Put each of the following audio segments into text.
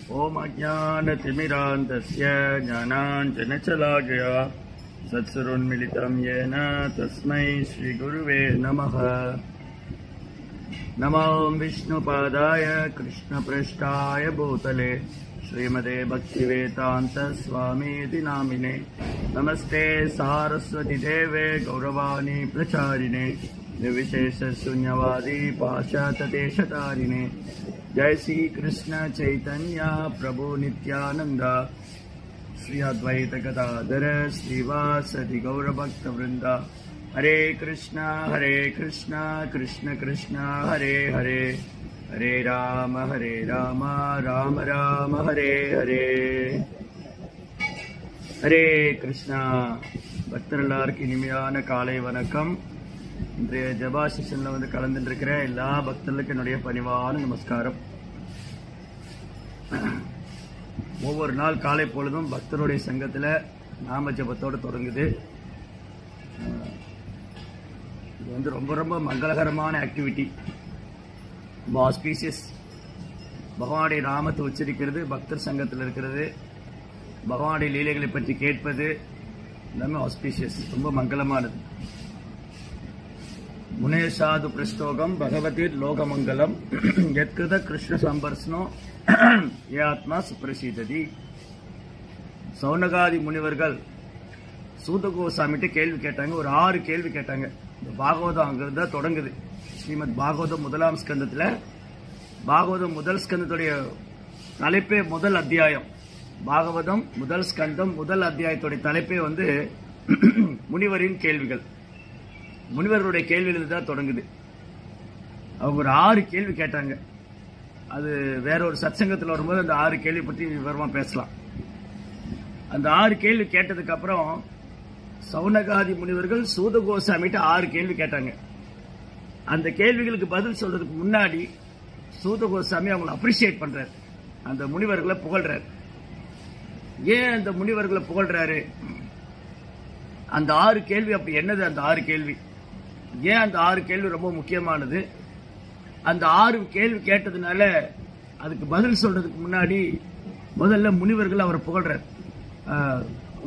ओम अज्ञानतिमिरान्धस्य ज्ञानाञ्जनशलाकया सत्सुरोन्मिलितं येन तस्मै श्रीगुरुवे नमः। नमो विष्णुपादाय कृष्णपृष्ठाय भूतले श्रीमते भक्तिवेदान्त स्वामीति नामिने। नमस्ते सारस्वती देवे गौरवाणी प्रचारिणे निर्विशेष शून्यवादी पाश्चात्यदेशतारिणे। जय श्री कृष्ण चैतन्य प्रभु नित्यानंद श्री अद्वैत गदाधर श्रीवासदि गौरभक्त वृंद। हरे कृष्ण कृष्ण कृष्ण हरे हरे, हरे राम राम राम हरे हरे। हरे कृष्णा பக்தர்களுக்கு இனிமையான காலை வணக்கம். இன்றைய ஜபா செஷன்ல வந்து கலந்துருக்கிற எல்லா பக்தர்களுக்கும் என்னுடைய பணிவான நமஸ்காரம். ஒவ்வொரு நாள் காலை பொழுதும் பக்தருடைய சங்கத்தில் நாம ஜபத்தோடு தொடங்குது. இது வந்து ரொம்ப ரொம்ப மங்களகரமான ஆக்டிவிட்டி, ரொம்ப ஆஸ்பீசியஸ். பகவானுடைய நாமத்தை உச்சரிக்கிறது, பக்தர் சங்கத்தில் இருக்கிறது, பகவானுடைய லீலைகளை பற்றி கேட்பது எல்லாமே ஆஸ்பீசியஸ், ரொம்ப மங்களமானது. முனேஷாது பிரஸ்தோகம் பகவதீர் லோகமங்கலம் எத்கிருத கிருஷ்ண சம்பர்ஸ்னோ ஏ ஆத்மா சுப்ரசீததி. சௌனகாதி முனிவர்கள் சூத கோசாமிட்ட கேள்வி கேட்டாங்க. ஒரு 6 கேள்வி கேட்டாங்க. இந்த பாகவதம் அங்கிருந்தா தொடங்குது. ஸ்ரீமத் பாகவதம் 1ஆம் ஸ்கந்தத்தில் பாகவதம் 1 ஸ்கந்தத்துடைய தலைப்பே முதல் அத்தியாயம். பாகவதம் 1 ஸ்கந்தம் 1 அத்தியாயத்துடைய தலைப்பே வந்து முனிவரின் கேள்விகள். முனிவர்களுடைய கேள்வியிலிருந்து தான் தொடங்குது. அவங்க ஒரு 6 கேள்வி கேட்டாங்க. அது வேற ஒரு சத்சங்கத்தில் வரும்போது அந்த 6 கேள்வி பற்றி விவரமா பேசலாம். அந்த 6 கேள்வி கேட்டதுக்கு அப்புறம் சௌனகாதி முனிவர்கள் சூத கோசாமிட்ட 6 கேள்வி கேட்டாங்க. அந்த கேள்விகளுக்கு பதில் சொல்றதுக்கு முன்னாடி சூத கோசாமி அவங்களை அப்ரிஷியேட் பண்றாரு, அந்த முனிவர்களை புகழ்றாரு. ஏன் அந்த முனிவர்களை புகழ்றாரு? அந்த 6 கேள்வி அப்படி என்னது? அந்த 6 கேள்வி ஏன் அந்த 6 கேள்வி ரொம்ப முக்கியமானது? அந்த 6 கேள்வி கேட்டதுனால அதுக்கு பதில் சொல்றதுக்கு முன்னாடி முதல்ல முனிவர்கள் அவரை புகழ்றார்.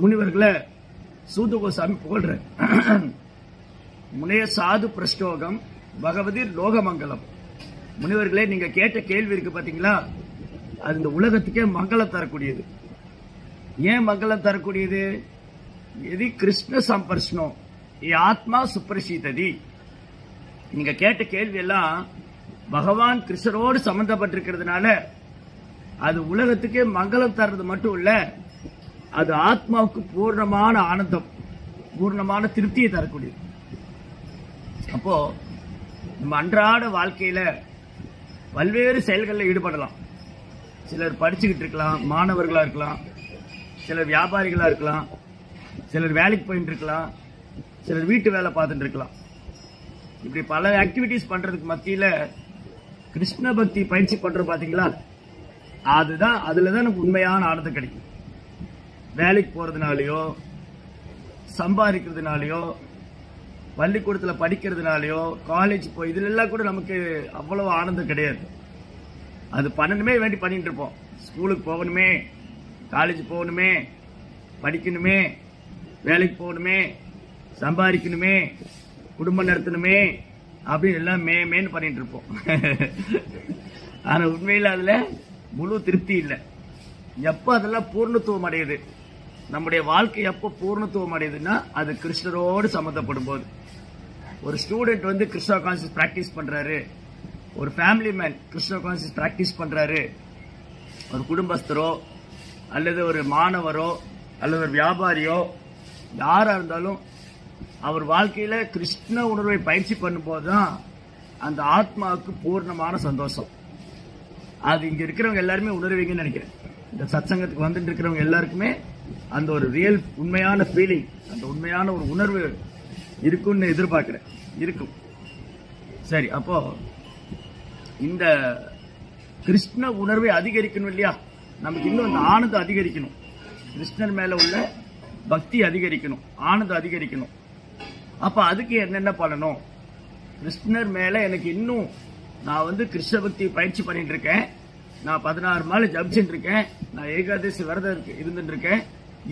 முனிவர்களை சூத கோசாமி புகழ்றார். முனைய சாது பிரஸ்டோகம் பகவதீர் லோகமங்கலம். முனிவர்களே, நீங்க கேட்ட கேள்வி இருக்கு பாத்தீங்களா, அது இந்த உலகத்துக்கே மங்களம் தரக்கூடியது. ஏன் மங்களம் தரக்கூடியது? எதி கிருஷ்ண சம்பர்ஷ்னோ ஏ ஆத்மா சுப்ரசீததி. நீங்க கேட்ட கேள்வி எல்லாம் பகவான் கிருஷ்ணரோடு சம்பந்தப்பட்டிருக்கிறதுனால அது உலகத்துக்கே மங்களம் தர்றது மட்டும் இல்ல, அது ஆத்மாவுக்கு பூர்ணமான ஆனந்தம், பூர்ணமான திருப்தியை தரக்கூடியது. அப்போ நம்ம அன்றாட வாழ்க்கையில பல்வேறு செயல்களில் ஈடுபடலாம். சிலர் படிச்சுக்கிட்டு இருக்கலாம், மாணவர்களா இருக்கலாம், சிலர் வியாபாரிகளா இருக்கலாம், சிலர் வேலைக்கு போயிட்டு இருக்கலாம், சிலர் வீட்டு வேலை பார்த்துட்டு இருக்கலாம். இப்படி பல ஆக்டிவிட்டிஸ் பண்றதுக்கு மத்தியில கிருஷ்ண பக்தி பயிற்சி பண்றோம் பாத்தீங்களா, அதுலதான் நமக்கு உண்மையான ஆனந்தம் கிடைக்கும். வேலைக்கு போறதுனாலயோ, சம்பாதிக்கிறதுனாலயோ, பள்ளிக்கூடத்துல படிக்கிறதுனாலயோ, காலேஜ் போய் இதுல எல்லாம் கூட நமக்கு அவ்வளவு ஆனந்தம் கிடையாது. அது பண்ணணுமே வேண்டி பண்ணிட்டு இருப்போம். ஸ்கூலுக்கு போகணுமே, காலேஜ் போகணுமே, படிக்கணுமே, வேலைக்கு போகணுமே, சம்பாதிக்கணுமே, குடும்பம் நடத்தணுமே அப்படின்னு எல்லாம் மேன்னு பண்ணிட்டு இருப்போம். ஆனா உண்மையில அதுல முழு திருப்தி இல்லை. எப்ப அதெல்லாம் பூர்ணத்துவம் அடையுது, நம்முடைய வாழ்க்கை எப்ப பூர்ணத்துவம் அடையுதுன்னா அது கிருஷ்ணரோடு சம்பந்தப்படும் போது. ஒரு ஸ்டூடெண்ட் வந்து கிருஷ்ணா கான்சியஸ் பிராக்டிஸ் பண்றாரு, ஒரு family man Krishna conscious practice பண்றாரு, ஒரு குடும்பஸ்தரோ அல்லது ஒரு மாணவரோ அல்லது ஒரு வியாபாரியோ யாரா இருந்தாலும் அவர் வாழ்க்கையில கிருஷ்ண உணர்வை பயிற்சி பண்ணும்போதுதான் அந்த ஆத்மாவுக்கு பூர்ணமான சந்தோஷம். அது இங்க இருக்கிறவங்க எல்லாருமே உணர்வீங்கன்னு நினைக்கிறேன். இந்த சத்சங்கத்துக்கு வந்துட்டு இருக்கிறவங்க எல்லாருக்குமே அந்த ஒரு ரியல் உண்மையான ஃபீலிங், அந்த உண்மையான ஒரு உணர்வு இருக்கும்னு எதிர்பார்க்கிறேன். இருக்கும். சரி, அப்போ இந்த கிருஷ்ண உணர்வை அதிகரிக்கணும் இல்லையா, நமக்கு இன்னும் அந்த ஆனந்தம் அதிகரிக்கணும், கிருஷ்ணர் மேல உள்ள பக்தி அதிகரிக்கணும், ஆனந்தம் அதிகரிக்கணும். அப்ப அதுக்கு என்னென்ன பண்ணணும்? கிருஷ்ணர் மேல எனக்கு இன்னும் நான் வந்து கிருஷ்ண பக்தி பயிற்சி பண்ணிட்டு இருக்கேன், நான் 16 மாலை ஜபிச்சுட்டு இருக்கேன், நான் ஏகாதசி விரதம் இருந்துட்டு இருக்கேன்,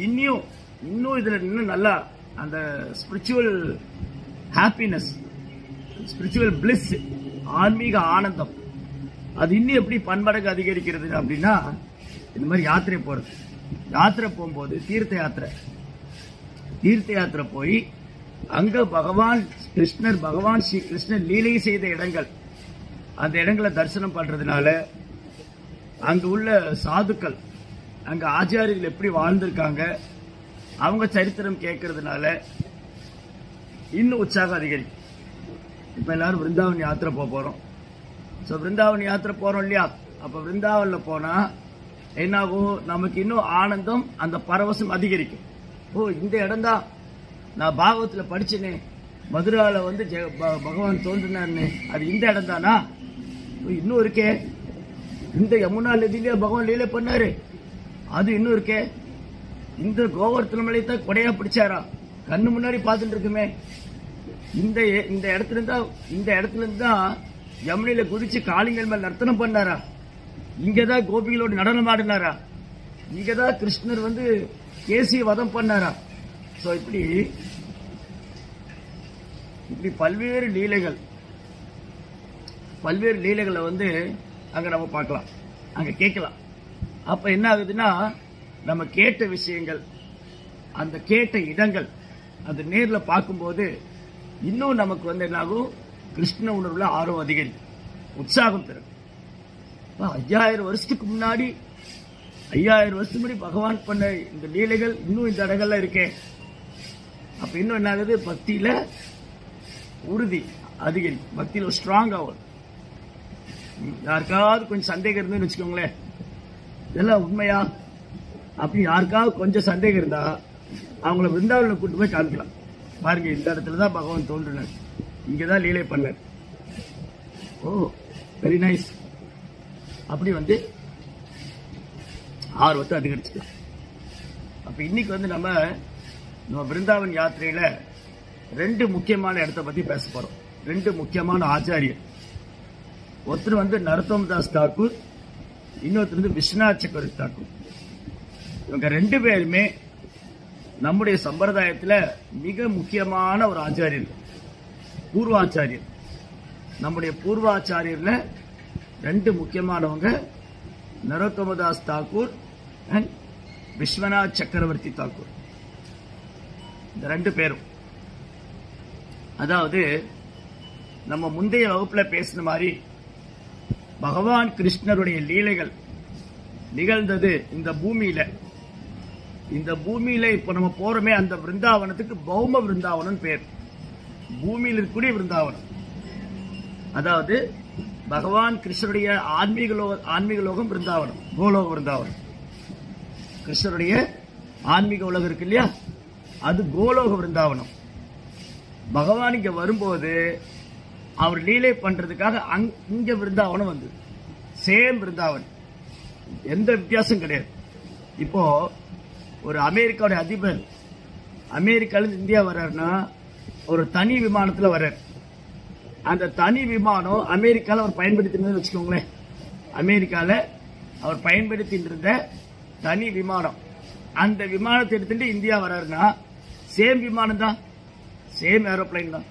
இன்னும் இதுல இன்னும் நல்லா அந்த ஸ்பிரிச்சுவல் ஹாப்பினஸ், ஸ்பிரிச்சுவல் பிளிஸ், ஆன்மீக ஆனந்தம் அது இன்னும் எப்படி பன்மடங்கு அதிகரிக்கிறது அப்படின்னா இந்த மாதிரி யாத்திரை போறது. யாத்திரை போகும்போது தீர்த்த யாத்திரை போய் அங்க பகவான் ஸ்ரீ கிருஷ்ணர் லீலை செய்த இடங்கள், அந்த இடங்களை தரிசனம் பண்றதுனால அங்க உள்ள சாதுக்கள், அங்க ஆச்சாரியர்கள் எப்படி வாழ்ந்திருக்காங்க, அவங்க சரித்திரம் கேட்கறதுனால இன்னும் உற்சாகம் அதிகரிக்கும். இப்ப எல்லாரும் விருந்தாவன் யாத்திரை போறோம். விருந்தாவன் யாத்திரை போறோம் இல்லையா? அப்ப விருந்தாவன்ல போனா என்னாகும், நமக்கு இன்னும் ஆனந்தம், அந்த பரவசம் அதிகரிக்கும். இந்த இடம் தான் நான் பாகவத்துல படிச்சேனே, மதுரால வந்து பகவான் தோன்றினார்னு, அது இந்த இடம் தானா? இன்னும் இருக்கே, இந்த யமுனா நதியிலே பகவான் லீலை பண்ணாரு, அது இன்னும் இருக்கே. இந்த கோவர்த்தன மலை தான் கொடையா பிடிச்சாரா, கண்ணு முன்னாடி பார்த்துட்டு இருக்குமே. இந்த இடத்துல இருந்து தான் யமுனையில குதிச்சு காளிங்கள் மேல் நர்த்தனம் பண்ணாரா, இங்கதான் கோபிகளோட நடனம் ஆடினாரா, இங்கதான் கிருஷ்ணர் வந்து கேசிய வதம் பண்ணாரா. சோ இப்படி பல்வேறு லீலைகளை வந்து அங்க நம்ம பார்க்கலாம், அங்க கேட்கலாம். அப்ப என்ன ஆகுதுன்னா, நம்ம கேட்ட விஷயங்கள், அந்த கேட்ட இடங்கள், அது நேர்ல பார்க்கும்போது இன்னும் நமக்கு வந்து என்ன ஆகும், கிருஷ்ண உணர்வுல ஆர்வம் அதிகரிக்கும், உற்சாகம் பெறும். 5000 வருஷத்துக்கு முன்னாடி பகவான் பண்ண இந்த லீலைகள் இன்னும் இந்த இடங்கள்ல இருக்கே. அப்ப இன்னும் என்ன ஆகுது, பக்தியில உறுதி அதிகரிக்கும், பக்தியில ஸ்ட்ராங் ஆகும். யாருக்காவது கொஞ்சம் சந்தேகம் இருந்துன்னு வச்சுக்கோங்களேன், இதெல்லாம் உண்மையா அப்படி யாருக்காவது கொஞ்சம் சந்தேகம் இருந்தா அவங்கள விருந்தாவனில் கூட்டு போய் காமிக்கலாம். பாருங்க, இந்த இடத்துலதான் பகவான் தோன்றினார், இங்கதான் லீலை பண்ணார். Very nice. அப்படி வந்து ஆர்வத்தை அதிகரிச்சுக்கலாம். அப்ப இன்னைக்கு வந்து நம்ம விருந்தாவன் யாத்திரையில 2 முக்கியமான இடத்தை பத்தி பேச போறோம். 2 முக்கியமான ஆச்சாரியர். ஒருத்தர் வந்து நரோத்தம் தாஸ் தாக்கூர், இன்னொருத்தர் வந்து விஸ்வநாத் சக்கரவர்த்தி தாக்கூர். இவங்க 2 பேருமே நம்முடைய சம்பிரதாயத்துல மிக முக்கியமான ஒரு ஆச்சாரியர், பூர்வாச்சாரியர். நம்முடைய பூர்வாச்சாரியர்ல 2 முக்கியமானவங்க நரோத்தமதாஸ் தாக்கூர் அண்ட் விஸ்வநாத் சக்கரவர்த்தி தாக்கூர். இந்த 2 பேரும், அதாவது நம்ம முந்தைய வகுப்புல பேசின மாதிரி பகவான் கிருஷ்ணருடைய லீலைகள் நிகழ்ந்தது இந்த பூமியில. இந்த பூமியில இப்ப நம்ம போறோமே அந்த விருந்தாவனத்துக்கு பௌம விருந்தாவனம் பேர், பூமியில் இருக்கக்கூடிய விருந்தாவனம். அதாவது பகவான் கிருஷ்ணருடைய ஆன்மீக லோகம் விருந்தாவனம், கோலோக விருந்தாவனம். கிருஷ்ணருடைய ஆன்மீக உலகம் இருக்கு இல்லையா, அது கோலோக விருந்தாவனம். பகவான் இங்க வரும்போது அவர் லீலை பண்றதுக்காக இங்க விருந்தாவனம் வந்து சேம் விருந்தாவனம், எந்த வித்தியாசம் கிடையாது. இப்போ ஒரு அமெரிக்காவுடைய அதிபர் அமெரிக்கால இந்தியா வர்றாருன்னா ஒரு தனி விமானத்துல வர்றாரு. அந்த தனி விமானம் அமெரிக்கால அவர் பயன்படுத்தினு வச்சுக்கோங்களேன். அமெரிக்கால அவர் பயன்படுத்திட்டு இருந்த தனி விமானம், அந்த விமானத்தை எடுத்துட்டு இந்தியா வர்றாருன்னா சேம் விமானம் தான், சேம் ஏரோப்ளைன் தான்.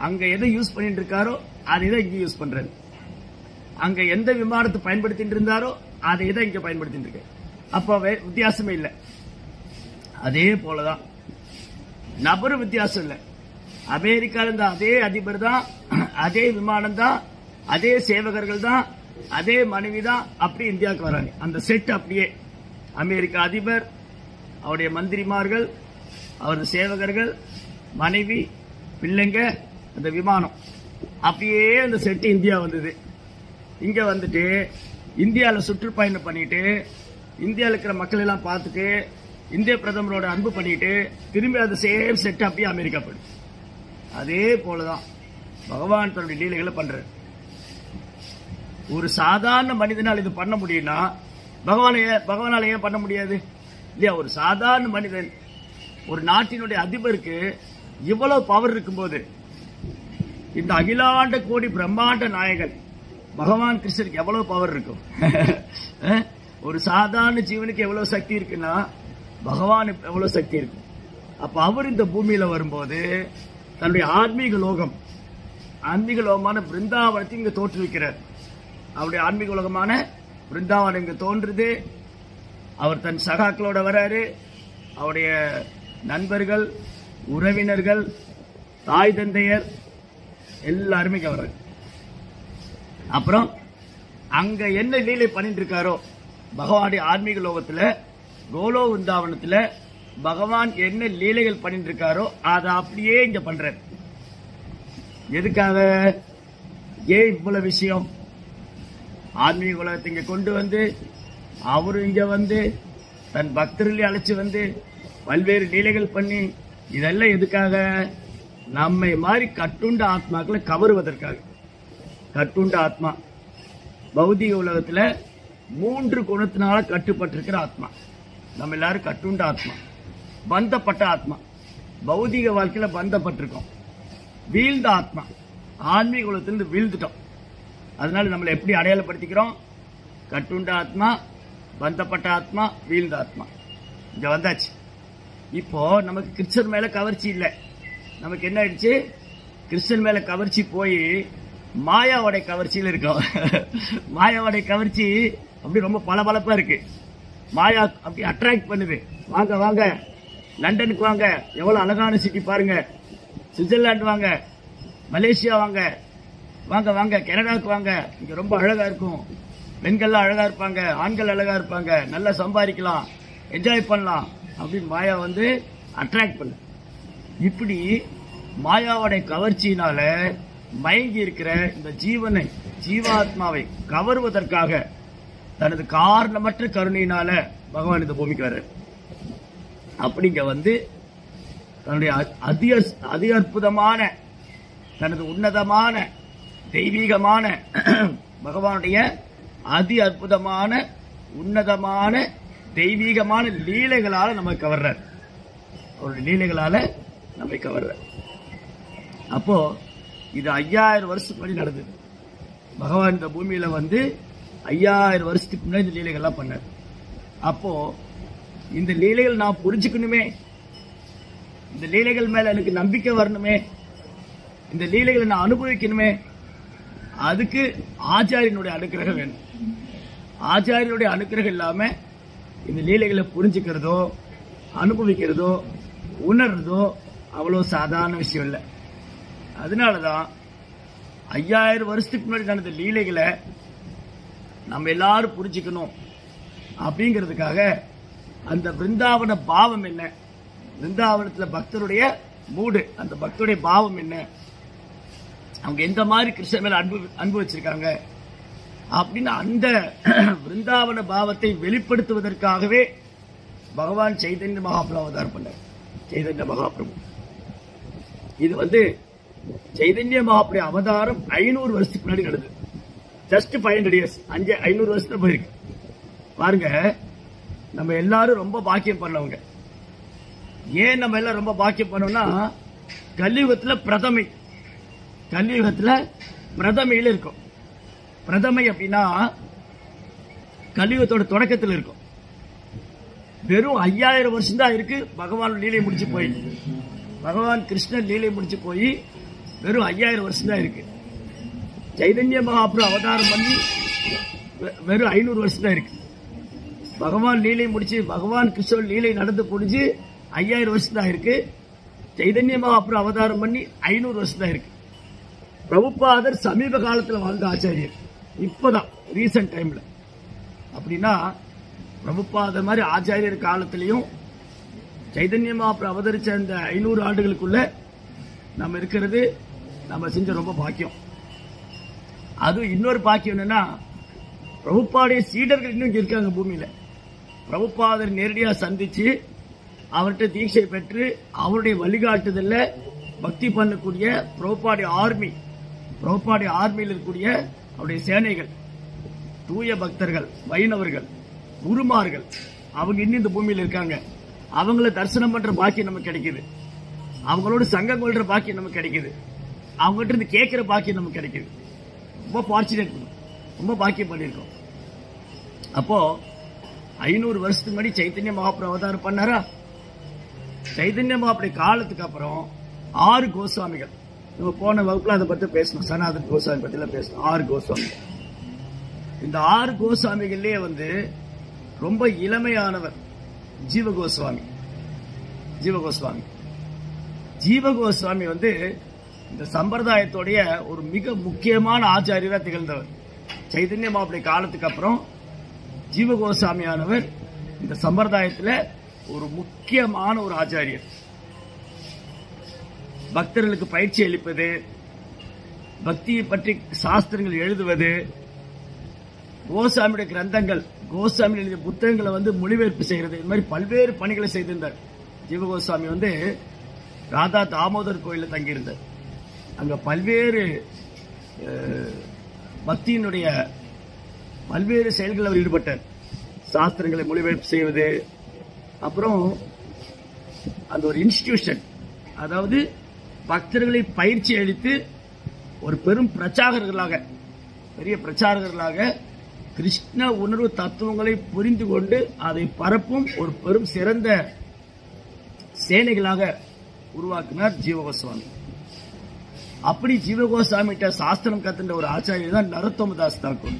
அங்க எதை யூஸ் பண்ணிட்டு இருக்காரோ அதை தான் இங்க யூஸ் பண்றாரு. அங்க எந்த விமானத்தை பயன்படுத்திட்டு இருந்தாரோ அதை தான் இங்க பயன்படுத்திட்டு இருக்க. அப்ப வித்தியாசமே இல்லை. அதே போலதான் நபரு வித்தியாசம் இல்லை. அமெரிக்கால இருந்த அதே அதிபர் தான், அதே விமானம் தான், அதே சேவகர்கள் தான், அதே மனைவி தான் அப்படி இந்தியாவுக்கு வராங்க. அந்த செட் அப்படியே அமெரிக்க அதிபர், அவருடைய மந்திரிமார்கள், அவரது சேவகர்கள், மனைவி, பிள்ளைங்க, அந்த விமானம் அப்படியே அந்த செட்டு இந்தியா வந்தது. இங்க வந்துட்டு இந்தியாவில் சுற்றுப்பயணம் பண்ணிட்டு இந்தியாவில் இருக்கிற மக்கள் எல்லாம் பார்த்துட்டு இந்திய பிரதமரோட அன்பு பண்ணிட்டு திரும்பி அந்த சேம் செட் அப்படியே அமெரிக்கா போயிடுது. அதே போலதான் பகவான் தன்னுடைய லீலைகளை பண்றாரு. ஒரு சாதாரண மனிதனால் இது பண்ண முடியும்னா பகவானால ஏன் பண்ண முடியாது இல்லையா? ஒரு சாதாரண மனிதன், ஒரு நாட்டினுடைய அதிபருக்கு இவ்வளவு பவர் இருக்கும்போது, இந்த அகிலாண்ட கோடி பிரம்மாண்ட நாயகன் பகவான் கிருஷ்ணருக்கு எவ்வளவு பவர் இருக்கும். ஒரு சாதாரண ஜீவனுக்கு எவ்வளவு சக்தி இருக்குன்னா பகவானுக்கு எவ்வளவு சக்தி இருக்கு. அப்ப அவர் இந்த பூமியில வரும்போது தன்னுடைய ஆன்மீக லோகமான பிருந்தாவனத்தை இங்க தோற்றுவிக்கிறார். அவருடைய ஆன்மீக உலகமான பிருந்தாவனம் இங்க தோன்றுது. அவர் தன் சகாக்களோட வராரு. அவருடைய நண்பர்கள், உறவினர்கள், தாய் தந்தையர் எல்லாருமே இங்க வர்றாங்க. அப்புறம் அங்க என்ன லீலை பண்ணிட்டு இருக்காரோ பகவானுடைய ஆன்மீக லோகத்துல கோலோ விருந்தாவனத்துல பகவான் என்ன லீலைகள் பண்ணிட்டு இருக்காரோ அதை அப்படியே இங்க பண்றார். எதுக்காக? ஏன் இவ்வளவு விஷயம்? ஆன்மீக உலகத்தை இங்க கொண்டு வந்து அவரு இங்க வந்து தன் பக்தர்களை அழைச்சு வந்து பல்வேறு லீலைகள் பண்ணி இதெல்லாம் எதுக்காக? நம்மை மாதிரி கட்டுண்ட ஆத்மாக்களை கவருவதற்காக. கட்டுண்ட ஆத்மா பௌதிக உலகத்துல 3 குணத்தினால கட்டுப்பட்டிருக்கிற ஆத்மா. நம்ம எல்லாரும் கட்டுண்ட ஆத்மா, பந்தப்பட்ட ஆத்மா. பௌதிக வாழ்க்கையில பந்தப்பட்டிருக்கோம். வீழ்ந்த ஆத்மா, ஆன்மீக உலகத்திலிருந்து வீழ்ந்துட்டோம். அதனால நம்மளை எப்படி அடையாளப்படுத்திக்கிறோம்? கட்டுண்ட ஆத்மா, பந்தப்பட்ட ஆத்மா, வீழ்ந்த ஆத்மா. இங்க வந்தாச்சு. இப்போ நமக்கு கிருஷ்ணன் மேல கவர்ச்சி இல்லை. நமக்கு என்ன ஆயிடுச்சு? கிருஷ்ணன் மேல கவர்ச்சி போய் மாயாவோட கவர்ச்சியில் இருக்கோம். மாயாவோட கவர்ச்சி அப்படி ரொம்ப பளபளப்பா இருக்கு. மாயா அப்படி அட்ராக்ட் பண்ணுது. வாங்க வாங்க, லண்டனுக்கு வாங்க, எவ்வளவு அழகான சிட்டி பாருங்க. சுவிட்சர்லாந்து வாங்க, மலேசியா வாங்க, வாங்க வாங்க கனடாவுக்கு வாங்க, இங்க ரொம்ப அழகா இருக்கும். பெண்கள்லாம் அழகா இருப்பாங்க, ஆண்கள் அழகா இருப்பாங்க, நல்லா சம்பாதிக்கலாம், என்ஜாய் பண்ணலாம் அப்படின்னு மாயா வந்து அட்ராக்ட் பண்ணு. இப்படி மாயாவோட கவர்ச்சியினால மயங்கி இருக்கிற இந்த ஜீவாத்மாவை கவருவதற்காக தனது காரணமற்ற கருணையினால பகவான் இந்த பூமிக்கு வர்றார். அப்படிங்க வந்து தன்னுடைய அதி அற்புதமான தனது உன்னதமான தெய்வீகமான பகவானுடைய அதி அற்புதமான உன்னதமான தெய்வீகமான லீலைகளால நம்மை கவர்றார். அவருடைய லீலைகளால நம்மை கவர்றார். அப்போ இது 5000 வருஷத்துக்கு முன்னாடி நடந்தது. பகவான் இந்த பூமியில வந்து 5000 வருஷத்துக்கு முன்னாடி இந்த லீலைகள்லாம் பண்ணார். அப்போ இந்த லீலைகள் நான் புரிஞ்சுக்கணுமே, இந்த லீலைகள் மேல எனக்கு நம்பிக்கை வரணுமே, இந்த லீலைகளை நான் அனுபவிக்கணுமே, அதுக்கு ஆச்சாரியனுடைய அனுக்கிரகம் வேணும். ஆச்சாரியனுடைய அனுக்கிரகம் இல்லாம இந்த லீலைகளை புரிஞ்சுக்கிறதோ அனுபவிக்கிறதோ உணர்றதோ அவ்வளவு சாதாரண விஷயம் இல்லை. அதனாலதான் 5000 வருஷத்துக்கு முன்னாடி நடந்த லீலைகளை நம்ம எல்லாரும் புரிஞ்சுக்கணும் அப்படிங்கிறதுக்காக அந்த பிருந்தாவன பாவம் என்ன, பிருந்தாவனத்துல பக்தருடைய மூடு, அந்த பக்தருடைய பாவம் என்ன, அவங்க எந்த மாதிரி கிருஷ்ணன் மேல அன்பு வச்சிருக்காங்க அப்படின்னு அந்த பிருந்தாவன பாவத்தை வெளிப்படுத்துவதற்காகவே பகவான் சைதன்ய மகாபிரபு அவதாரம் பண்ணார். சைதன்ய மகாபிரபு இது வந்து சைதன்ய மகாபிரபு அவதாரம் 500 வருஷத்துக்கு முன்னாடி நடந்தது. ஜஸ்ட் 500 இயர்ஸ், 500 வருஷத்துல போயிருக்கு. பாருங்க, நம்ம எல்லாரும் ரொம்ப பாக்கியம் பண்ணவங்க. ஏன் நம்ம எல்லாம் ரொம்ப பாக்கியம் பண்ணோம்னா, கலியுகத்துல பிரதமையில இருக்கும். பிரதமை அப்படின்னா கலியுகத்தோட தொடக்கத்தில் இருக்கும். வெறும் 5000 வருஷம் தான் இருக்கு பகவான் லீலை முடிச்சு போய், பகவான் கிருஷ்ணன் லீலை முடிச்சு போய் வெறும் 5000 வருஷம் தான் இருக்கு. சைதன்ய மகாபிரபு அவதாரம் பண்ணி வெறும் 500 வருஷம் தான் இருக்கு. பகவான் லீலை முடிச்சு, பகவான் கிருஷ்ணன் லீலை நடந்து முடிஞ்சு 5000 வருஷம் தான் இருக்கு. சைதன்ய மகாபிரபு அவதாரம் பண்ணி 500 வருஷம் தான் இருக்கு. பிரபுபாதர் சமீப காலத்தில் வாழ்ந்த ஆச்சாரியர், இப்பதான் ரீசன்ட் டைம்ல. அப்படின்னா பிரபுபாதர் மாதிரி ஆச்சாரியர் காலத்திலையும் சைதன்ய மகாபிரபு அவதரிச்ச அந்த 500 ஆண்டுகளுக்குள்ள நம்ம இருக்கிறது நம்ம செஞ்ச ரொம்ப பாக்கியம். அது இன்னொரு பாக்கியம் என்னன்னா, பிரபுபாடைய சீடர்கள் இன்னும் இங்க இருக்காங்க பூமியில. பிரபுபாதர் நேரடியா சந்திச்சு அவர்கிட்ட தீட்சை பெற்று அவருடைய வழிகாட்டுதல்ல பக்தி பண்ணக்கூடிய பிரபுபாடைய ஆர்மியில் இருக்கக்கூடிய அவருடைய சேனைகள், தூய பக்தர்கள், வைணவர்கள், குருமார்கள், அவங்க இன்னும் இந்த பூமியில் இருக்காங்க. அவங்கள தரிசனம் பண்ற பாக்கியம் நமக்கு கிடைக்குது. அவங்களோட சங்கம் கொள்ற பாக்கியம் நமக்கு கிடைக்குது. அவங்ககிட்ட இருந்து கேட்கிற பாக்கியம் நமக்கு கிடைக்குது. ரொம்ப ஃபார்ச்சுனேட். ரொம்ப பாக்கியம் பண்ணியிருக்கோம். அப்போ 500 வருஷத்துக்கு முன்னாடி சைத்தன்ய மகாபிரபு அவதாரம் பண்ணாரா? சைதன்ய மகாபிரபு காலத்துக்கு அப்புறம் 6 கோஸ்வாமிகள். நம்ம போன வகுப்புல அதை பத்தி பேசணும். சனாதன் கோஸ்வாமி பத்தி எல்லாம் பேசணும். 6 கோஸ்வாமிகள். இந்த 6 கோஸ்வாமிகள்லயே வந்து ரொம்ப இளமையானவர் ஜீவ கோஸ்வாமி. ஜீவ கோஸ்வாமி வந்து இந்த சம்பிரதாயத்தோடைய ஒரு மிக முக்கியமான ஆச்சாரியரா திகழ்ந்தவர். சைதன்ய மகாபிரபு காலத்துக்கு அப்புறம் ஜீவ கோஸ்வாமியானவர் இந்த சம்பிரதாயத்துல ஒரு முக்கியமான ஒரு ஆச்சாரியர். பக்தர்களுக்கு பயிற்சி அளிப்பது, பக்தியை பற்றி சாஸ்திரங்கள் எழுதுவது, கோஸ்வாமியுடைய கிரந்தங்கள், கோஸ்வாமி எழுதிய புத்தகங்களை வந்து மொழிபெயர்ப்பு செய்யறது, இது மாதிரி பல்வேறு பணிகளை செய்திருந்தார். ஜீவகோஸ்வாமி வந்து ராதா தாமோதர் கோயிலில் தங்கியிருந்தார். அங்க பல்வேறு பக்தியினுடைய பல்வேறு செயல்கள் அவர் ஈடுபட்டார். சாஸ்திரங்களை மொழிபெயர்ப்பு செய்வது, அப்புறம் அந்த ஒரு இன்ஸ்டிடியூஷன், அதாவது பக்தர்களை பயிற்சி அளித்து ஒரு பெரும் பிரச்சாரகர்களாக, பெரிய பிரச்சாரகர்களாக கிருஷ்ண உணர்வு தத்துவங்களை புரிந்து கொண்டு அதை பரப்பும் ஒரு பெரும் சிறந்த சேனைகளாக உருவாக்கினார் ஜீவகோஸ்வாமி. அப்படி ஜீவகோஸ்வாமி சாஸ்திரம் கத்துன்ற ஒரு ஆச்சாரியர் தான் நரோத்தம தாஸ் தாக்கூர்.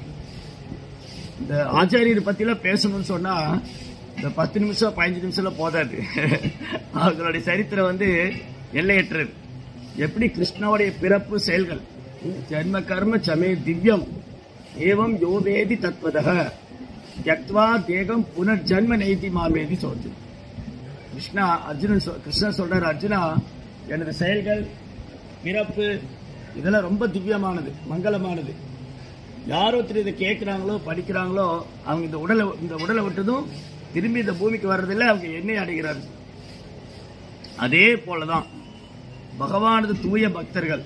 இந்த ஆச்சாரியர் பத்தி எல்லாம் பேசணும்னு சொன்னா இந்த 10 நிமிஷம் 15 நிமிஷம் போதாது. அவர்களுடைய சரித்திரம் வந்து எல்லையற்றது. எப்படி கிருஷ்ணாவுடைய பிறப்பு செயல்கள், ஜன்ம கர்ம சமே திவ்யம் ஏவம் யோவேதி தத்வதः த்யக்த்வா தேகம் புனர்ஜன்ம நைதி மாமேதி சொல்றது. கிருஷ்ணன் சொல்றாரு, அர்ஜுனா எனது செயல்கள், பிறப்பு இதெல்லாம் ரொம்ப திவ்யமானது, மங்களமானது. யாரோ ஒருத்தர் இதை கேட்கிறாங்களோ படிக்கிறாங்களோ அவங்க இந்த உடலை விட்டதும் திரும்பி இந்த பூமிக்கு வர்றதில்லை, அவங்க எண்ணெய் அடைகிறார்கள். அதே போலதான் பகவானது தூய பக்தர்கள்,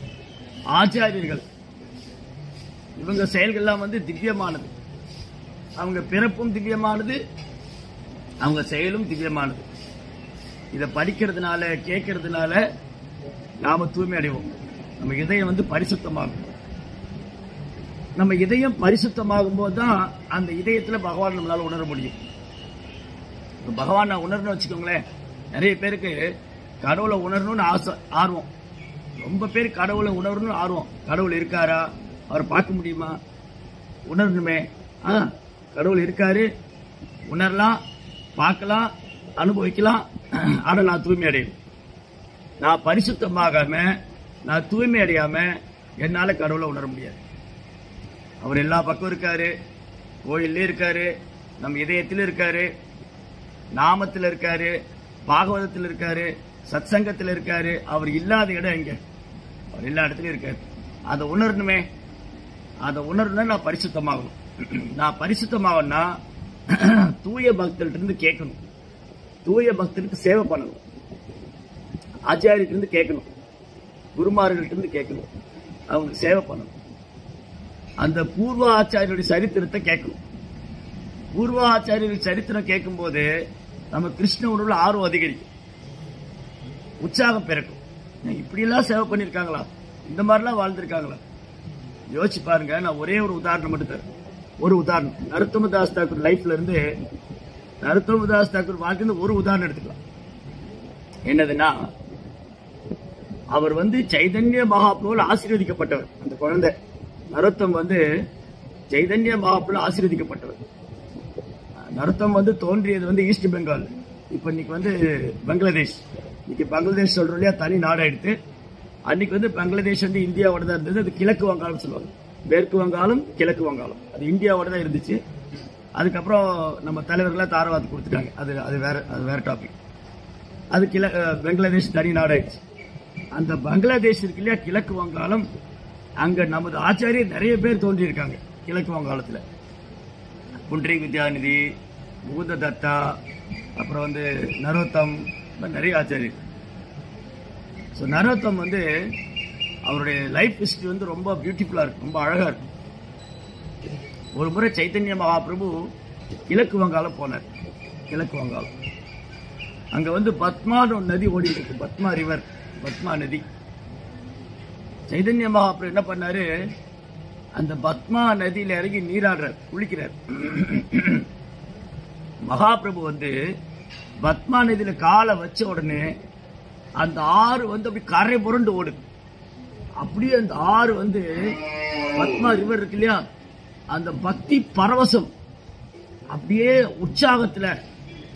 ஆச்சாரியர்கள், இவங்க செயல்கள்லாம் வந்து திவ்யமானது. அவங்க பிறப்பும் திவ்யமானது, அவங்க செயலும் திவ்யமானது. இதை படிக்கிறதுனால கேட்கறதுனால நாம தூய்மை அடைவோம். நம்ம இதயம் வந்து பரிசுத்தமாகும். நம்ம இதயம் பரிசுத்தமாகும் போதுதான் அந்த இதயத்துல பகவான் நம்மளால உணர முடியும். பகவான் நான் உணரணும்னு வச்சுக்கோங்களேன். நிறைய பேருக்கு கடவுளை உணரணும்னு ஆசை, ஆர்வம். ரொம்ப பேர் கடவுளை உணரணும்னு ஆர்வம். கடவுள் இருக்காரா, அவரை பார்க்க முடியுமா, உணரணுமே. கடவுள் இருக்காரு, உணரலாம், பார்க்கலாம், அனுபவிக்கலாம். ஆனா நான் தூய்மை அடையும். நான் பரிசுத்தமாகாம, நான் தூய்மை அடையாம என்னால கடவுளை உணர முடியாது. அவர் எல்லா பக்கம் இருக்காரு, கோயில்ல இருக்காரு, நம் இதயத்தில் இருக்காரு, நாமத்தில் இருக்காரு, பாகவதத்தில் இருக்காரு, சத்சங்கத்தில் இருக்காரு. அவர் இல்லாத இடம் எங்க? அவர் எல்லா இடத்துலயும் இருக்காரு. அதை உணரணுமே. அதை உணரணும். நான் பரிசுத்தமாகணும். நான் பரிசுத்தமாகனா தூய பக்தர்கிட்ட இருந்து கேட்கணும், தூய பக்தருக்கு சேவை பண்ணணும், ஆச்சாரியர்கிட்ட இருந்து கேட்கணும், குருமார்கள்ட்ட இருந்து கேட்கணும், அவங்க சேவை பண்ணணும். அந்த பூர்வ ஆச்சாரியருடைய சரித்திரத்தை கேட்கணும். பூர்வ ஆச்சாரியர்கள் சரித்திரம் கேட்கும் போது நம்ம கிருஷ்ண உணர்வுல ஆர்வம் அதிகரிக்கும், உற்சாகம் பிறக்கும். இப்படி எல்லாம் சேவை பண்ணிருக்காங்களா, இந்த மாதிரிலாம் வாழ்ந்திருக்காங்களா யோசிச்சு பாருங்க. நான் ஒரே ஒரு உதாரணம் மட்டும் தரேன். ஒரு உதாரணம், நரோத்தம தாஸ் தாக்கூர் லைஃப்ல இருந்து, நரோத்தம தாஸ் தாக்கூர் வாழ்க்கை ஒரு உதாரணம் எடுத்துக்கலாம். என்னதுன்னா, அவர் வந்து சைதன்ய மகாபிரபுவில் ஆசீர்வதிக்கப்பட்டவர். அந்த குழந்தை நரோத்தம் வந்து சைதன்ய மகாபிரபுவில் ஆசீர்வதிக்கப்பட்டவர். நரோத்தம் வந்து தோன்றியது வந்து ஈஸ்ட் பெங்கால், இப்ப இன்னைக்கு வந்து பங்களாதேஷ். இன்னைக்கு பங்களாதேஷ் சொல்றோம் இல்லையா, தனி நாடாயிடுத்து. அன்னைக்கு வந்து பங்களாதேஷ் வந்து இந்தியாவோட தான் இருந்தது. அது கிழக்கு வங்காளம் சொல்லுவாங்க, மேற்கு வங்காளம் கிழக்கு வங்காளம், அது இந்தியாவோட தான் இருந்துச்சு. அதுக்கப்புறம் நம்ம தலைவர்களாக தாரவாத்து கொடுத்துட்டாங்க. அது வேற டாபிக். அது பங்களாதேஷ் தனி நாடாயிடுச்சு. அந்த பங்களாதேஷ் இருக்கு இல்லையா, கிழக்கு வங்காளம், அங்க நமது ஆச்சாரியர் நிறைய பேர் தோன்றி இருக்காங்க கிழக்கு வங்காளத்துல. புண்டரி வித்யாநிதி, முகுந்த தத்தா, அப்புறம் வந்து நரோத்தம், நிறைய ஆச்சாரியர். ஸோ நரோத்தம் வந்து அவருடைய லைஃப் ஹிஸ்டரி வந்து ரொம்ப பியூட்டிஃபுல்லா இருக்கு, ரொம்ப அழகா இருக்கு. ஒரு முறை சைத்தன்ய மகாபிரபு கிழக்கு வங்காளம் போனார். கிழக்கு வங்காளம் அங்க வந்து பத்மான்னு ஒரு நதி ஓடி இருக்கு, பத்மா ரிவர், பத்மா நதி. சைதன்ய மகாபிரபு என்ன பண்ணாரு, அந்த பத்மா நதியில இறங்கி நீராடுறார், குளிக்கிறார். மகாபிரபு வந்து பத்மா நதியில காலை வச்ச உடனே அந்த ஆறு வந்து அப்படி கரை புரண்டு ஓடுது. அப்படியே அந்த ஆறு வந்து பத்மா ரிவர் இருக்கு இல்லையா, அந்த பக்தி பரவசம் அப்படியே உற்சாகத்துல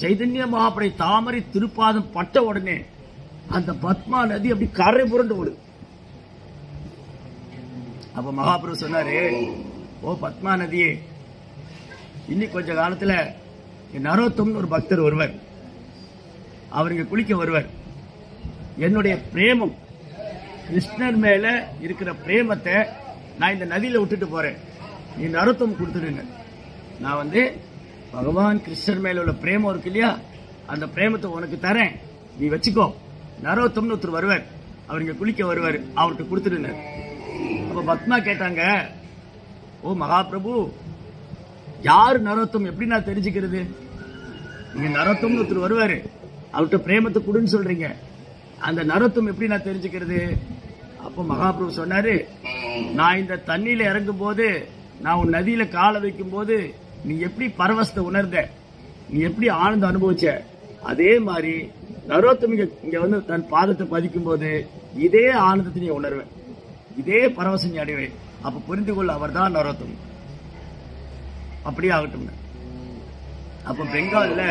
சைதன்ய மகாபுடைய தாமரை திருப்பாதம் பட்ட உடனே அந்த பத்மா நதி அப்படி கரை புரண்டு ஓடுது. அப்ப மகாபிரபு சொன்னாரு, ஓ பத்மா நதியே, இன்னி கொஞ்ச காலத்துல நரோத்தம்னு ஒரு பக்தர் வருவார், அவருக்கு குளிக்க வருவார். என்னுடைய பிரேமம், கிருஷ்ணர் மேல இருக்கிற பிரேமத்தை நான் இந்த நதியில விட்டுட்டு போறேன், நீ நரோத்தம் கொடுத்துடுங்க. நான் வந்து பகவான் கிருஷ்ணர் மேல உள்ள பிரேமம் இருக்கு இல்லையா, அந்த பிரேமத்தை உனக்கு தரேன், நீ வச்சுக்கோ. நரோத்தம்னு ஒருத்தர் வருவார், அவர் இங்க குளிக்க வருவார், அவர்கிட்ட கொடுத்துடுங்க. அப்ப பத்மா கேட்டாங்க, ஓ மகாபிரபு, யாரு நரோத்தம், எப்படி நான் தெரிஞ்சுக்கிறது? நீங்க நரோத்தம்னு ஒருத்தர் வருவாரு, அவர்கிட்ட பிரேமத்தை கொடுன்னு சொல்றீங்க, அந்த நரோத்தம் எப்படி நான் தெரிஞ்சுக்கிறது? அப்ப மகாபிரபு சொன்னாரு, நான் இந்த தண்ணியில இறங்கும் போது, நான் உன் நதியில காலை வைக்கும் போது நீ எப்படி பரவசத்தை உணர்ந்த, நீ எப்படி ஆனந்தம் அனுபவிச்ச, அதே மாதிரி நரோத்தம் இங்க வந்து தன் பாதத்தை பதிக்கும் போது இதே ஆனந்தத்தை நீ உணர்வேன், இதே பரவசம் நீ அடைவேன். அப்ப புரிந்து கொள்ள அவர் தான் நரோத்தம். அப்படியே ஆகட்டும். அப்ப பெங்கால்ல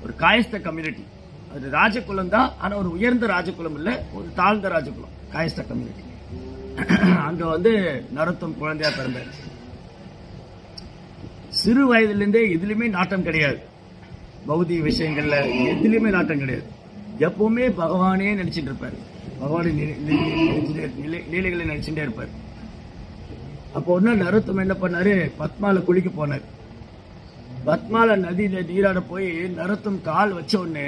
ஒரு காயஸ்த கம்யூனிட்டி, அது ராஜகுலம் தான், ஆனா ஒரு உயர்ந்த ராஜகுலம் இல்ல, ஒரு தாழ்ந்த ராஜகுலம், காயஸ்த கம்யூனிட்டி. அங்க வந்து நரோத்தம் குழந்தையா பிறந்தார். சிறு வயதிலிருந்தே எதுலையுமே நாட்டம் கிடையாது, பௌதிக விஷயங்கள்ல எதுலையுமே நாட்டம் கிடையாது. எப்பவுமே பகவானே நினைச்சிட்டு இருப்பாரு, பகவானை லீலைகளை நினைச்சுட்டே இருப்பாரு. அப்போ ஒன்னு நரோத்தம் என்ன பண்ணாரு, பத்மால குளிக்க போனார். பத்மால நதியில நீராட போய் நரோத்தம் கால் வச்ச உடனே,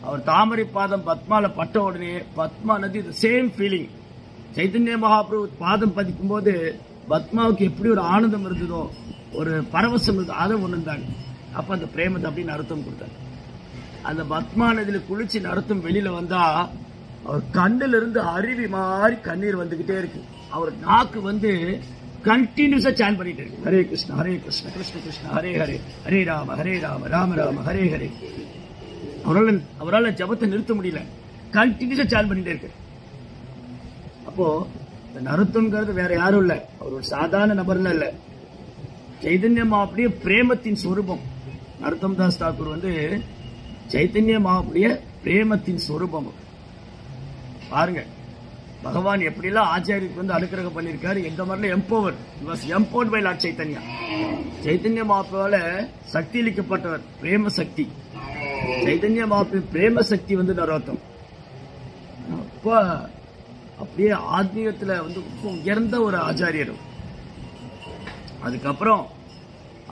அவர் தாமரை பாதம் பத்மால பட்ட உடனே பத்மா நதி சேம் ஃபீலிங், சைதன்ய மகாபிரபு பாதம் பதிக்கும் போது பத்மாவுக்கு எப்படி ஒரு ஆனந்தம் இருந்ததோ, ஒரு பரவசம் இருந்தது, அதை உணர்ந்தாங்க. அப்ப அந்த பிரேமத்தை அப்படி நரோத்தம் கொடுத்தாங்க. அந்த பத்மா நதியில குளிச்சு நரோத்தம் வெளியில வந்தா, அவர் கண்ணில இருந்து அருவி மாதிரி கண்ணீர் வந்துகிட்டே இருக்கு. அவர் நாக்கு வந்து கண்டினியூஸா சான் பண்ணிட்டு இருக்கு, ஹரே கிருஷ்ணா ஹரே கிருஷ்ண கிருஷ்ண கிருஷ்ண ஹரே ஹரே, ஹரே ராம ராம ராம ஹரே ஹரே. அவரால் ஜபத்தை நிறுத்த முடியல, கண்டினியூஸா சான் பண்ணிட்டே இருக்கு. அப்போ இந்த நரோத்தம்ங்கிறது வேற யாரும் இல்ல, அவர் ஒரு சாதாரண நபர்ல இல்ல, சைதன்ய மகாபுடைய பிரேமத்தின் சொரூபம். நரோத்தம் தாஸ் தாக்கூர் வந்து சைதன்ய மகாபுடைய பிரேமத்தின் சொரூபம். பாருங்க பகவான் எப்படிலாம் ஆச்சாரியருக்கு வந்து அனுக்கிரகம் பண்ணியிருக்காரு, எந்த மாதிரில empower, empowered by lord Chaitanya. Chaitanya மகாபுவால சக்தி அளிக்கப்பட்டவர், பிரேம சக்தி. சைதன்ய மகாபுரிய பிரேம சக்தி வந்து நரோத்தம். அப்ப அப்படியே ஆத்மீகத்துல வந்து உயர்ந்த ஒரு ஆச்சாரியர். அதுக்கப்புறம்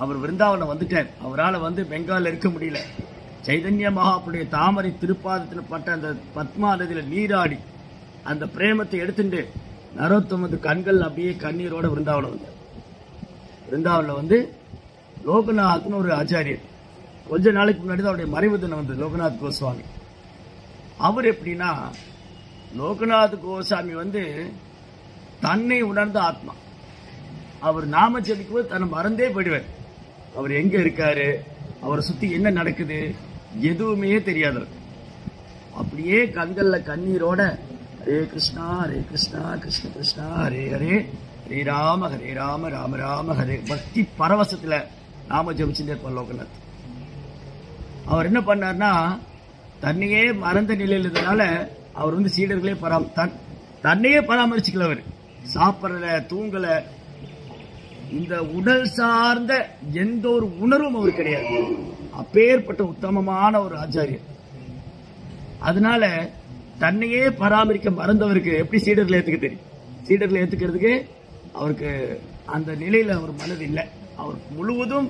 அவர் விருந்தாவனம் வந்துட்டார், அவரால் வந்து பெங்கால்ல இருக்க முடியல. சைதன்ய மகாபுடைய தாமரை திருப்பாதத்தில் பட்ட அந்த பத்மா நதியில நீராடி அந்த பிரேமத்தை எடுத்துட்டு நரோத்தம் வந்து கண்கள் அப்படியே கண்ணீரோட விருந்தாவனம் வந்தார். விருந்தாவனில் வந்து லோகநாத்னு ஒரு ஆச்சாரியர், கொஞ்ச நாளைக்கு முன்னாடி தான் அவருடைய மறைவு தினம் வந்தது, லோகநாத் கோஸ்வாமி. அவர் எப்படின்னா, லோகநாத் கோஸ்வாமி வந்து தன்னை உணர்ந்த ஆத்மா. அவர் நாம ஜபிக்கும் போது தன்னை மறந்தே போயிடுவார். அவர் எங்க இருக்காரு, அவரை சுத்தி என்ன நடக்குது, எதுவுமே தெரியாதவர். அப்படியே கண்கள்ல கண்ணீரோட ஹரே கிருஷ்ணா கிருஷ்ண கிருஷ்ணா ஹரே ஹரே, ஹரே ராம ராம ராம ஹரே, பக்தி பரவசத்துல நாம ஜபிச்சுட்டே இருப்பார் லோகநாத். அவர் என்ன பண்ணார்னா, தன்னையே மறந்த நிலையில் இருந்ததுனால அவர் வந்து சீடர்களே தன்னையே பராமரிச்சுக்கல. அவர் சாப்பிடல, தூங்கல, இந்த உடல் சார்ந்த எந்த ஒரு உணர்வும் அவர் கிடையாது. அப்பேற்பட்ட உத்தமமான ஒரு ஆச்சாரியர். அதனால தன்னையே பராமரிக்க மறந்தவருக்கு எப்படி சீடர்களை ஏத்துக்க தெரியும்? சீடர்களை ஏத்துக்கிறதுக்கு அவருக்கு அந்த நிலையில அவர் மனது இல்லை. அவர் முழுவதும்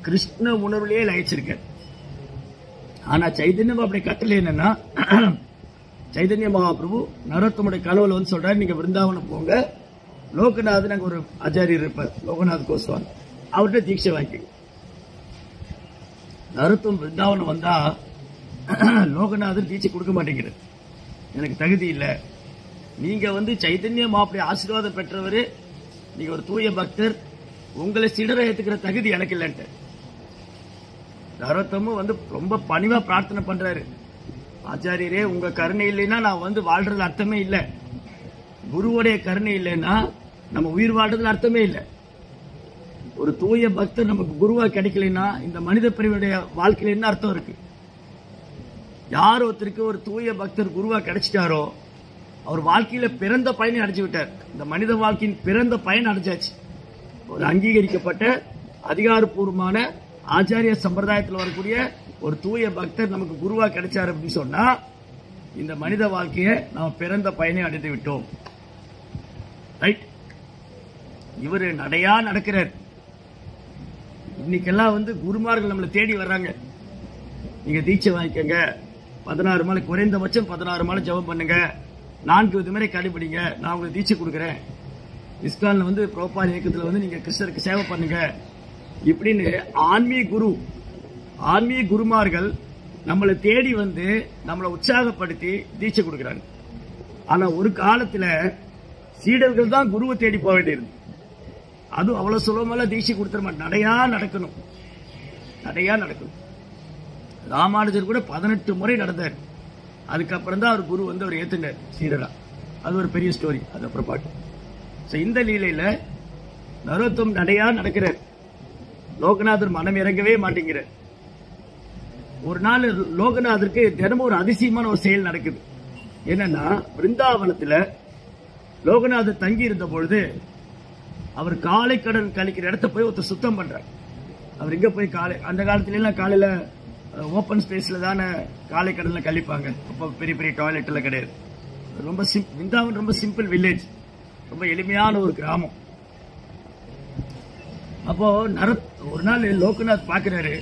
கிருஷ்ண உணர்வுலயே லயிச்சிருக்கார். ஆனா சைதன்ய மகாபுடைய கட்டளை என்னன்னா, சைதன்ய மகாபிரபு நரோத்தமுடைய கனவுல வந்து சொல்றாரு, நீங்க விருந்தாவனம் போங்க, லோகநாதன் அங்க ஒரு ஆச்சாரியர் இருப்பார், லோகநாத் கோஸ்வாமி, அவர்கிட்ட தீட்சை வாங்கி. நரோத்தம் விருந்தாவனம் வந்தா லோகநாதன் தீட்சை கொடுக்க மாட்டேங்கிறார், எனக்கு தகுதி இல்லை, நீங்க வந்து சைதன்ய மகாபுடைய ஆசீர்வாதம் பெற்றவர், நீங்க ஒரு தூய பக்தர், உங்களை சீடரை ஏத்துக்கிற தகுதி எனக்கு இல்லைன்ட்டு. நரோத்தமும் வந்து ரொம்ப பணிவா பிரார்த்தனை பண்றாரு. ஆச்சாரியரே, உங்க கருணை இல்லைன்னா நான் வந்து வாழ்றது அர்த்தமே இல்லை. குருவுடைய கருணை இல்லைன்னா நம்ம உயிர் வாழ்றதுல அர்த்தமே இல்லை. ஒரு தூய பக்தர் நமக்கு குருவா கிடைக்கலைன்னா இந்த மனித பிரிவுடைய வாழ்க்கையில என்ன அர்த்தம் இருக்கு? யார் ஒருத்தருக்கு ஒரு தூய பக்தர் குருவா கிடைச்சிட்டாரோ அவர் வாழ்க்கையில பிறந்த பயனை அடைஞ்சு விட்டார். இந்த மனித வாழ்க்கையின் பிறந்த பயன் அடைஞ்சாச்சு. ஒரு அங்கீகரிக்கப்பட்ட அதிகாரப்பூர்வமான ஆச்சாரிய சம்பிரதாயத்தில் வரக்கூடிய ஒரு தூய பக்தர் நமக்கு குருவா கிடைச்சார் அப்படின்னு சொன்னா இந்த மனித வாழ்க்கையை நாம் பிறந்த பயனை அடைந்து விட்டோம். ரைட்? இவரு நடையா நடக்கிறார். இன்னைக்கெல்லாம் வந்து குருமார்கள் நம்மளை தேடி வர்றாங்க. நீங்க தீட்சை வாங்கிக்கங்க, 16 மாலை, குறைந்தபட்சம் 16 மாலை ஜெபம் பண்ணுங்க, 4 விதிமுறை கடைபிடிங்க, நான் உங்களுக்கு தீட்சை கொடுக்குறேன். இஸ்கான்ல வந்து பிரபுபாத இயக்கத்தில் வந்து நீங்க கிருஷ்ணருக்கு சேவை பண்ணுங்க இப்படின்னு ஆன்மீக குருமார்கள் நம்மளை தேடி வந்து நம்மளை உற்சாகப்படுத்தி தீட்சை கொடுக்குறாங்க. ஆனா ஒரு காலத்துல சீடர்கள் தான் குருவை தேடி போக வேண்டியது. அதுவும் அவ்வளவு சுலபமெல்லாம் தீட்சை கொடுத்துட மாட்டேன். நடையா நடக்கணும். ராமானுஜர் கூட 18 முறை நடந்தார். அதுக்கப்புறம் தான் அவர் குரு வந்து அவர் ஏத்துனார் சீடரா. அது ஒரு பெரிய ஸ்டோரி, அது அப்புறம் பாட்டு. இந்த லீலையில நரோத்தம் நடையா நடக்கிறார். லோகநாதர் மனம் இறங்கவே மாட்டேங்கிறார். ஒரு நாள் லோகநாதருக்கு தினமும் ஒரு அதிசயமான ஒரு செயல் நடக்குது. என்னன்னா, பிருந்தாவனத்துல லோகநாதர் தங்கி இருந்த பொழுது அவர் காலை கடன் கழிக்கிற இடத்த போய் ஒருத்தர் சுத்தம் பண்றார். அவர் இங்க போய் அந்த காலத்துல எல்லாம் காலையில ஓபன் ஸ்பேஸ்ல தானே காலை கடன்ல கழிப்பாங்க. அப்ப பெரிய பெரிய டாய்லெட் எல்லாம் கிடையாது. ரொம்ப பிருந்தாவன் ரொம்ப சிம்பிள் வில்லேஜ், ரொம்ப எளிமையான ஒரு கிராமம். அப்போ ஒரு நாள் லோகநாத் பாக்குறாரு,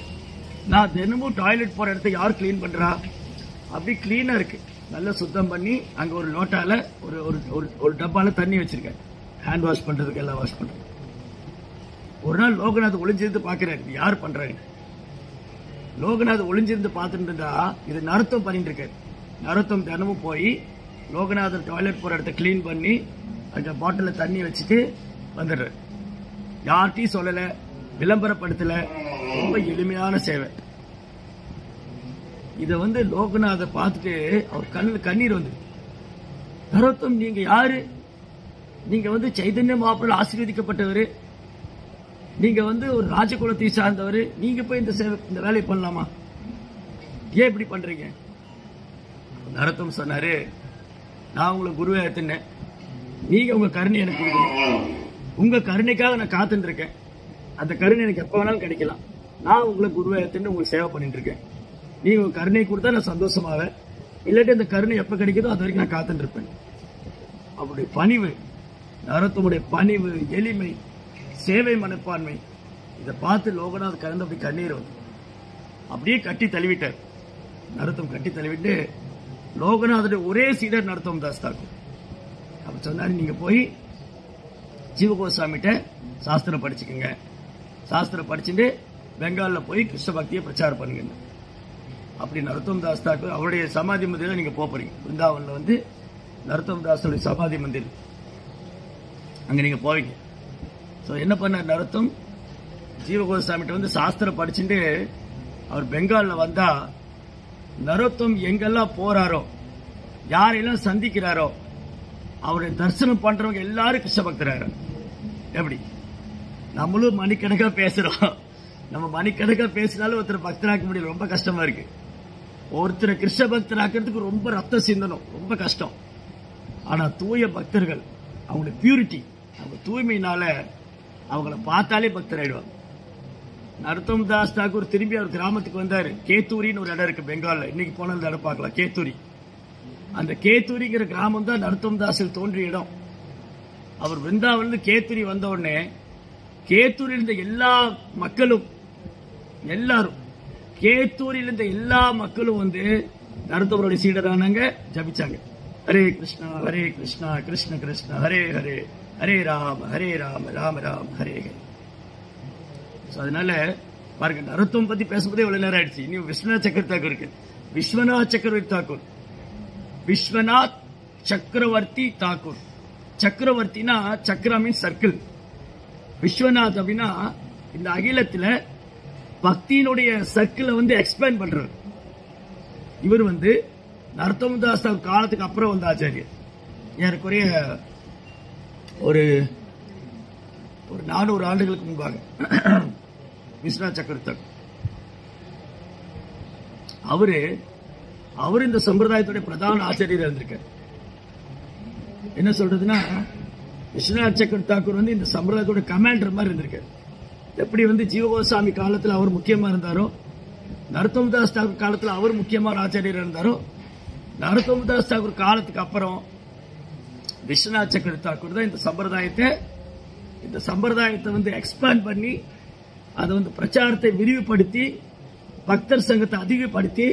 நான் தினமும் டாய்லெட் போற இடத்த யார் கிளீன் பண்றா? அப்படி கிளீனா இருக்கு, நல்லா சுத்தம் பண்ணி அங்க ஒரு லோட்டால ஒரு டப்பால தண்ணி வச்சிருக்கேன், ஹேண்ட் வாஷ் பண்றதுக்கு, எல்லாம் வாஷ் பண்றது. ஒரு நாள் லோகநாத் ஒளிஞ்சிருந்து பாக்குறாரு, யார் பண்றாரு. லோகநாத் ஒளிஞ்சிருந்து பார்த்துட்டு இருந்தா இது நரோத்தம் பண்ணிட்டு இருக்காரு. நரோத்தம் தினமும் போய் லோகநாதர் டாய்லெட் போற இடத்த கிளீன் பண்ணி அந்த பாட்டில தண்ணி வச்சுட்டு வந்துடுறாரு. யார்ட்டையும் சொல்லல, விளம்பரப்படுத்தல, ரொம்ப எளிமையான சேவை. இத வந்து லோகநாதர் பார்த்துட்டு அவர் கண்ணுல கண்ணீர் வந்து, நரோத்தம் நீங்க யாரு? நீங்க வந்து சைதன்ய மகாபிரபு ஆசீர்வதிக்கப்பட்டவர், நீங்க வந்து ஒரு ராஜகுலத்தை சார்ந்தவர், நீங்க போய் இந்த வேலையை பண்ணலாமா? ஏன் இப்படி பண்றீங்க? நரோத்தம் சொன்னாரு, நான் உங்களுக்கு குருவை ஏத்துனேன், நீங்க உங்க கருணை எனக்கு கொடுக்கணும். உங்க கருணைக்காக நான் காத்துட்டு இருக்கேன். அந்த கருணை எனக்கு எப்ப வேணாலும் கிடைக்கலாம். நான் உங்களை குருவை ஏத்துன்னு உங்களுக்கு சேவை பண்ணிட்டு இருக்கேன். நீங்க உங்க கருணை கொடுத்தா நான் சந்தோஷமாவேன், இல்லாட்டி அந்த கருணை எப்ப கிடைக்குதோ அது வரைக்கும் நான் காத்துட்டு இருப்பேன். அவருடைய பணிவு, நரோத்தமுடைய பணிவு, எளிமை, சேவை மனப்பான்மை, இதை பார்த்து லோகநாத் கலந்து அப்படி கண்ணீர் வந்து அப்படியே கட்டி தழுவிட்டார். நரோத்தம் கட்டி தழுவிட்டு லோகநாதனுடைய ஒரே சீடர் நரோத்தம் தாஸ் தாக்கூர். அப்ப சொன்னாரு, நீங்க போய் ஜீவகோஸ்வாமிகிட்ட சாஸ்திரம் படிச்சுக்கோங்க, சாஸ்திரம் படிச்சுட்டு பெங்கால்ல போய் கிருஷ்ண பக்தியை பிரச்சாரம் பண்ணுங்க. அப்படி நரோத்தம் தாஸ் தாக்கூர் அவருடைய சமாதி மந்திரில நீங்க போறீங்க. பிருந்தாவன்ல வந்து நரோத்தம் தாஸோட சமாதி மந்திர், அங்க நீங்க போவீங்க. என்ன பண்ண நரோத்தம், ஜீவகோஸ்வாமிகிட்ட வந்து சாஸ்திரம் படிச்சுட்டு அவர் பெங்கால்ல வந்தா, நரோத்தம் எங்கெல்லாம் போறாரோ, யாரெல்லாம் சந்திக்கிறாரோ, அவருடைய தரிசனம் பண்றவங்க எல்லாரும் கிருஷ்ண பக்தராக. எப்படி நம்மளும் மணிக்கணக்கா பேசுறோம், நம்ம மணிக்கணக்கா பேசினாலும் ஒருத்தர் பக்தராக்க முடியல, ரொம்ப கஷ்டமா இருக்கு. ஒருத்தரை கிருஷ்ண பக்தராக்கிறதுக்கு ரொம்ப ரத்தம் சிந்தணும், ரொம்ப கஷ்டம். ஆனா தூய பக்தர்கள், அவங்களுடைய பியூரிட்டி, அவங்க தூய்மையினால அவங்கள பார்த்தாலே பக்தர் ஆயிடுவாங்க. நரோத்தம் தாஸ் தாக்கூர் திரும்பி அவர் கிராமத்துக்கு வந்தாரு. கேத்தூரின்னு ஒரு இடம் இருக்கு பெங்கால்ல, இன்னைக்கு போன அந்த இடம் பார்க்கலாம், கேத்தூரி. அந்த கேத்தூரிங்கிற கிராமம் தான் நரோத்தம் தாஸில் தோன்றிய இடம். அவர் பிருந்தாவன்ல கேத்தூரி வந்த உடனே கேத்தூரில் இருந்த எல்லா மக்களும், எல்லாரும் கேத்தூரில் இருந்த எல்லா மக்களும் வந்து நரோத்தமருடைய சீடரானாங்க, ஜபிச்சாங்க. ஹரே கிருஷ்ணா கிருஷ்ண கிருஷ்ண ஹரே ஹரே, ஹரே ராம ராம ராம ஹரே ஹரே. அதனால பாருங்க, நரோத்தம் பத்தி பேசும்போதே எவ்வளவு நேரம் ஆயிடுச்சு. இன்னும் விஸ்வநாத் சக்கரவர்த்தி தாக்கூர் இருக்கு. விஸ்வநாத் சக்கரவர்த்தி தாக்கூர், விஸ்வநாத் சக்கரவர்த்தி தாக்கூர். சக்கரவர்த்தினா, சக்கரா மீன்ஸ் சர்க்கிள், விஸ்வநாத் அப்படின்னா இந்த அகிலத்துல பக்தியினுடைய சர்க்கிளை எக்ஸ்பேண்ட் பண்றாரு. இவர் நரோத்தமதாஸ் காலத்துக்கு அப்புறம் வந்த ஆச்சாரியர். ஏறக்குறைய ஒரு 400 ஆண்டுகளுக்கு முன்பாக விஸ்வநாத் சக்கரவர்த்தி அவரு இந்த சம்பிரதாயத்துடைய பிரதான ஆச்சாரியர் இருந்திருக்கார். என்ன சொல்றதுன்னா, விஸ்வநாத் சக்கரவர்த்தி தாக்கூர் இந்த சம்பிரதாயத்தோட கமாண்டர் மாதிரி இருந்திருக்காரு. எப்படி ஜீவகோஸ்வாமி காலத்தில் அவர் முக்கியமா இருந்தாரோ, நரோத்தமதாஸ் தாக்கூர் காலத்தில் அவர் முக்கியமான ஆச்சாரியர் இருந்தாரோ, நரோத்தமதாஸ் தாக்கூர் காலத்துக்கு அப்புறம் விஸ்வநாத் சக்கரவர்த்தி தாக்கூர் தான் இந்த சம்பிரதாயத்தை எக்ஸ்பேண்ட் பண்ணி அதை பிரச்சாரத்தை விரிவுபடுத்தி பக்தர் சங்கத்தை அதிகப்படுத்தி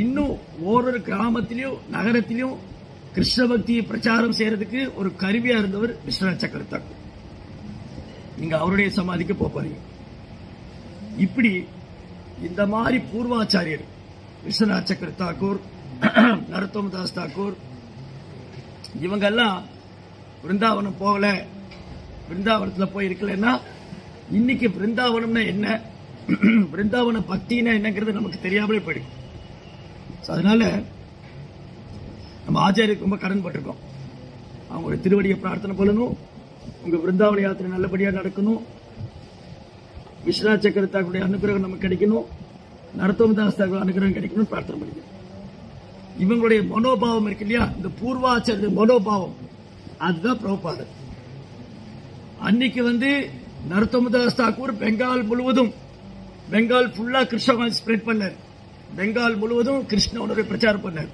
இன்னும் ஒவ்வொரு கிராமத்திலையும் நகரத்திலையும் கிருஷ்ண பக்தியை பிரச்சாரம் செய்யறதுக்கு ஒரு கருவியா இருந்தவர் விஸ்வநாத் சக்கரவர்த்தி தாக்கூர். நீங்க அவருடைய சமாதிக்கு போறீங்க. இப்படி இந்த மாதிரி பூர்வாச்சாரியர் விஸ்வநாத் சக்கரவர்த்தி தாக்கூர், நரோத்தமதாஸ் தாக்கூர் இவங்கெல்லாம் பிருந்தாவனம் போகல, பிருந்தாவனத்துல போய் இருக்கலன்னா இன்னைக்கு பிருந்தாவனம்னா என்ன, பிருந்தாவன பக்தினா என்னங்கிறது நமக்கு தெரியாமலே போயிடும். அதனால நம்ம ஆச்சாரியருக்கு ரொம்ப கடன் பட்டிருக்கோம். அவங்களுடைய திருவடியை பிரார்த்தனை பண்ணணும். உங்க பிருந்தாவன யாத்திரை நல்லபடியா நடக்கணும். விஸ்வநாத் சக்கரவர்த்தி தாக்கூருடைய அனுகிரகம் நமக்கு கிடைக்கணும். நரோத்தமதாஸ் தாக்கூர் அனுகிரகம் கிடைக்கணும் பிரார்த்தனை பண்ணிக்கணும். இவங்களுடைய மனோபாவம் இருக்கு இல்லையா, இந்த பூர்வாச்சாரிய மனோபாவம், அதுதான் பிரபுபாதர். அன்னைக்கு நரோத்தமதாஸ் தாக்கூர் பெங்கால் முழுவதும், பெங்கால் ஃபுல்லா கிருஷ்ண ஸ்ப்ரெட் பண்ணார். பெங்கால் முழுவதும் கிருஷ்ணனுடைய பிரச்சாரம் பண்ணார்.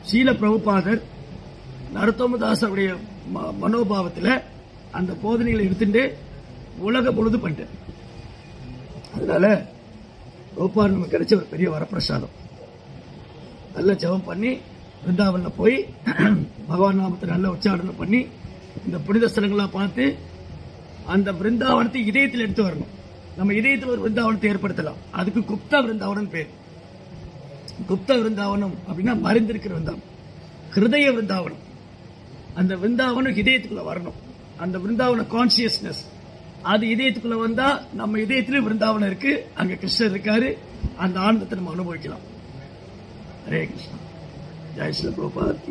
ஸ்ரீல பிரபுபாதர் நரோத்தமதாஸுடைய மனோபாவத்தில் அந்த போதனைகளை எடுத்துட்டு உலக முழுது பண்ணிட்டார். அதனால பிரபுபாதர் நமக்கு கிடைச்ச ஒரு பெரிய வரப்பிரசாதம். நல்ல ஜெபம் பண்ணி பிருந்தாவன்ல போய் பகவான் நாமத்தை நல்ல உச்சாரணம் பண்ணி இந்த புனித ஸ்தலங்கள்லாம் பார்த்து அந்த பிருந்தாவனத்தை இதயத்தில் எடுத்து வரணும். நம்ம இதயத்தில் ஒரு பிருந்தாவனத்தை ஏற்படுத்தலாம். அதுக்கு குப்தா பிருந்தாவனம் பேர். குப்த விருந்தாவனம் அப்படின்னா மறைந்திருக்கிற விருந்தாவனம், ஹிருதய விருந்தாவனம். அந்த விருந்தாவனம் இதயத்துக்குள்ள வரணும். அந்த விருந்தாவன கான்சியஸ்னஸ் அது இதயத்துக்குள்ள வந்தா நம்ம இதயத்திலும் விருந்தாவனம் இருக்கு, அங்க கிருஷ்ணர் இருக்காரு, அந்த ஆனந்தத்தை நம்ம அனுபவிக்கலாம். ஹரே கிருஷ்ணா. ஜெய் ஸ்ரீ பிரபுபாத்.